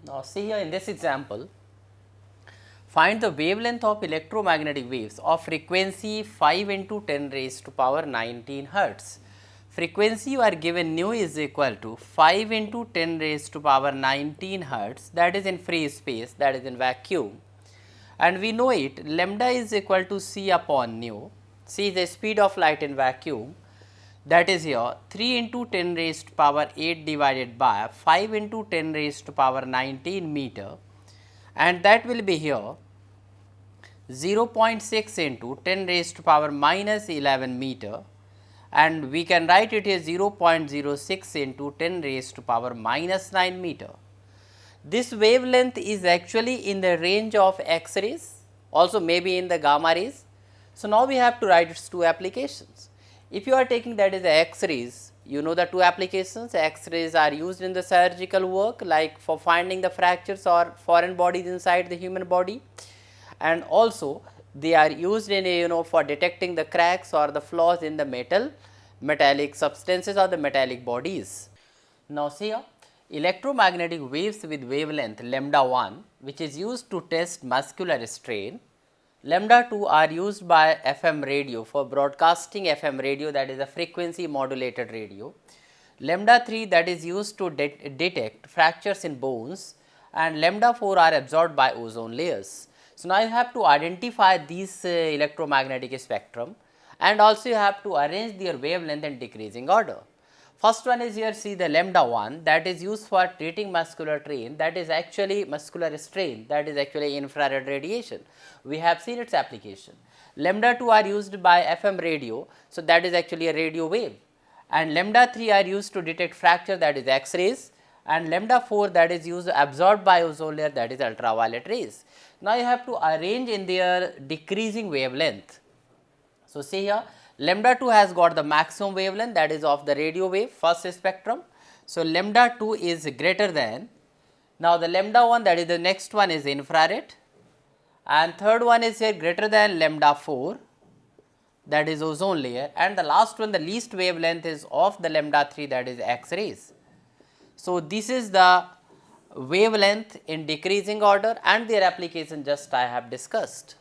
Now see here in this example, find the wavelength of electromagnetic waves of frequency 5 into 10 raised to power 19 hertz. Frequency you are given nu is equal to 5 into 10 raised to power 19 hertz, that is in free space, that is in vacuum, and we know it lambda is equal to c upon nu. C is the speed of light in vacuum, that is here 3 into 10 raised to power 8 divided by 5 into 10 raised to power 19 meter, and that will be here 0.6 into 10 raised to power minus 11 meter, and we can write it as 0.06 into 10 raised to power minus 9 meter. This wavelength is actually in the range of X rays, also maybe in the gamma rays. So, now we have to write its two applications. If you are taking that is the X rays, you know the two applications. X rays are used in the surgical work, like for finding the fractures or foreign bodies inside the human body, and also they are used in for detecting the cracks or the flaws in the metallic substances or the metallic bodies. Now see here, electromagnetic waves with wavelength lambda 1, which is used to test muscular strain. Lambda 2 are used by FM radio for broadcasting FM radio, that is a frequency modulated radio. Lambda 3 that is used to detect fractures in bones, and lambda 4 are absorbed by ozone layers. So, now you have to identify these electromagnetic spectrum, and also you have to arrange their wavelength in decreasing order. First one is here, see the lambda 1 that is used for treating muscular strain, that is actually infrared radiation. We have seen its application. Lambda 2 are used by FM radio, so that is actually a radio wave, and lambda 3 are used to detect fracture, that is X rays, and lambda 4 that is used absorbed by ozone layer, that is ultraviolet rays. Now you have to arrange in their decreasing wavelength. So see here, lambda 2 has got the maximum wavelength, that is of the radio wave first spectrum. So lambda 2 is greater than, now the lambda 1 that is the next one is infrared, and third one is here greater than lambda 4, that is ozone layer, and the last one, the least wavelength is of the lambda 3, that is X rays. So this is the wavelength in decreasing order, and their application just I have discussed.